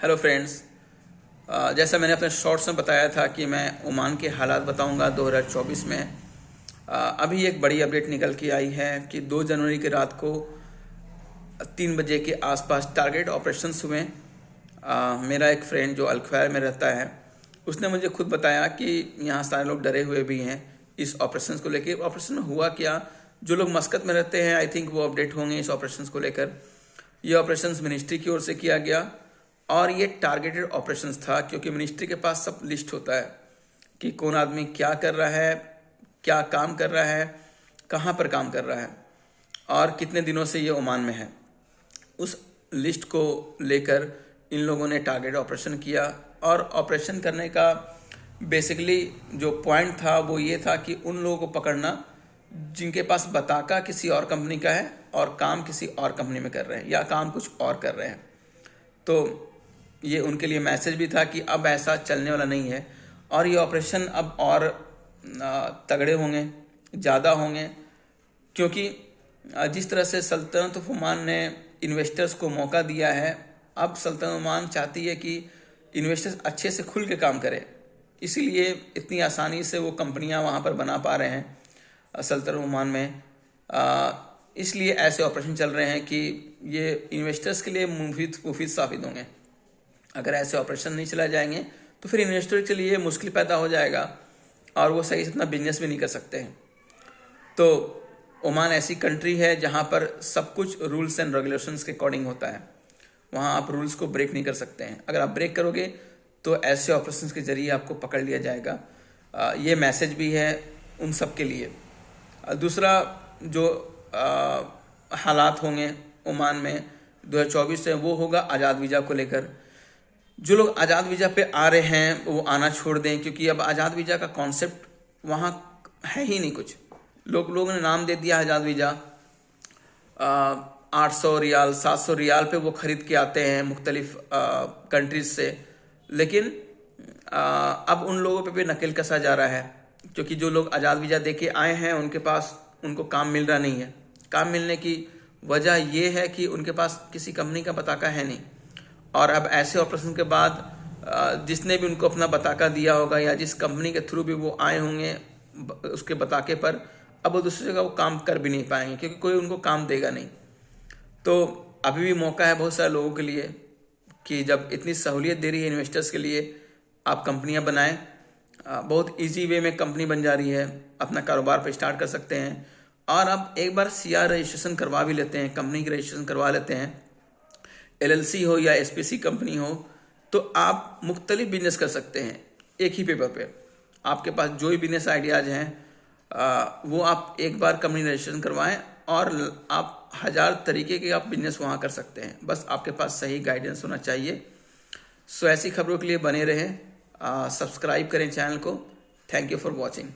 Hello friends. जैसा मैंने अपने शॉर्ट्स में बताया था कि मैं ओमान के हालात बताऊंगा 2024 में। अभी एक बड़ी अपडेट निकल के आई है कि 2 जनवरी की रात को 3 बजे के आसपास टारगेट ऑपरेशंस हुए। मेरा एक फ्रेंड जो अल-ख्वार में रहता है उसने मुझे खुद बताया कि यहाँ सारे लोग डरे हुए भी हैं इस ऑपरेशन को लेकर। ऑपरेशन में हुआ क्या, जो लोग मस्कत में रहते हैं आई थिंक वो अपडेट होंगे इस ऑपरेशन को लेकर। ये ऑपरेशन मिनिस्ट्री की ओर से किया गया और ये टारगेटेड ऑपरेशंस था, क्योंकि मिनिस्ट्री के पास सब लिस्ट होता है कि कौन आदमी क्या कर रहा है, क्या काम कर रहा है, कहाँ पर काम कर रहा है और कितने दिनों से ये ओमान में है। उस लिस्ट को लेकर इन लोगों ने टारगेट ऑपरेशन किया और ऑपरेशन करने का बेसिकली जो पॉइंट था वो ये था कि उन लोगों को पकड़ना जिनके पास बताका किसी और कंपनी का है और काम किसी और कंपनी में कर रहे हैं या काम कुछ और कर रहे हैं। तो ये उनके लिए मैसेज भी था कि अब ऐसा चलने वाला नहीं है और ये ऑपरेशन अब और तगड़े होंगे, ज़्यादा होंगे, क्योंकि जिस तरह से सल्तनत ऑफ ओमान ने इन्वेस्टर्स को मौका दिया है, अब सल्तनत ओमान चाहती है कि इन्वेस्टर्स अच्छे से खुल के काम करें। इसीलिए इतनी आसानी से वो कंपनियां वहाँ पर बना पा रहे हैं सल्तनत ओमान में। इसलिए ऐसे ऑपरेशन चल रहे हैं कि ये इन्वेस्टर्स के लिए मुफीद साबित होंगे। अगर ऐसे ऑपरेशन नहीं चलाए जाएंगे तो फिर इन्वेस्टर के लिए मुश्किल पैदा हो जाएगा और वो सही से अपना बिजनेस भी नहीं कर सकते हैं। तो ओमान ऐसी कंट्री है जहाँ पर सब कुछ रूल्स एंड रेगुलेशंस के अकॉर्डिंग होता है। वहाँ आप रूल्स को ब्रेक नहीं कर सकते हैं। अगर आप ब्रेक करोगे तो ऐसे ऑपरेशंस के जरिए आपको पकड़ लिया जाएगा। ये मैसेज भी है उन सब के लिए। दूसरा जो हालात होंगे ओमान में 2024 से वो होगा आज़ाद वीज़ा को लेकर। जो लोग आज़ाद वीज़ा पे आ रहे हैं वो आना छोड़ दें, क्योंकि अब आज़ाद वीज़ा का कॉन्सेप्ट वहाँ है ही नहीं कुछ। लोगों ने नाम दे दिया आज़ाद वीज़ा। 800 रियाल 700 रियाल पे वो ख़रीद के आते हैं मुख्तलिफ कंट्रीज से, लेकिन अब उन लोगों पे भी नकेल कसा जा रहा है, क्योंकि जो लोग आज़ाद वीज़ा दे के आए हैं उनको काम मिल रहा नहीं है। काम मिलने की वजह ये है कि उनके पास किसी कंपनी का बताका है नहीं, और अब ऐसे ऑपरेशन के बाद जिसने भी उनको अपना बताका दिया होगा या जिस कंपनी के थ्रू भी वो आए होंगे उसके बताके पर, अब वो दूसरी जगह वो काम कर भी नहीं पाएंगे क्योंकि कोई उनको काम देगा नहीं। तो अभी भी मौका है बहुत सारे लोगों के लिए कि जब इतनी सहूलियत दे रही है इन्वेस्टर्स के लिए, आप कंपनियां बनाएं। बहुत ईजी वे में कंपनी बन जा रही है, अपना कारोबार पे स्टार्ट कर सकते हैं और अब एक बार CR रजिस्ट्रेशन करवा भी लेते हैं, कंपनी की रजिस्ट्रेशन करवा लेते हैं, LLC हो या SPC कंपनी हो, तो आप मुख्तलिफ बिजनेस कर सकते हैं एक ही पेपर पे। आपके पास जो भी बिजनेस आइडियाज हैं वो आप एक बार कंपनी रजिस्ट्रेशन करवाएं और आप 1000 तरीके के आप बिजनेस वहाँ कर सकते हैं। बस आपके पास सही गाइडेंस होना चाहिए। सो ऐसी खबरों के लिए बने रहें, सब्सक्राइब करें चैनल को। Thank you for watching.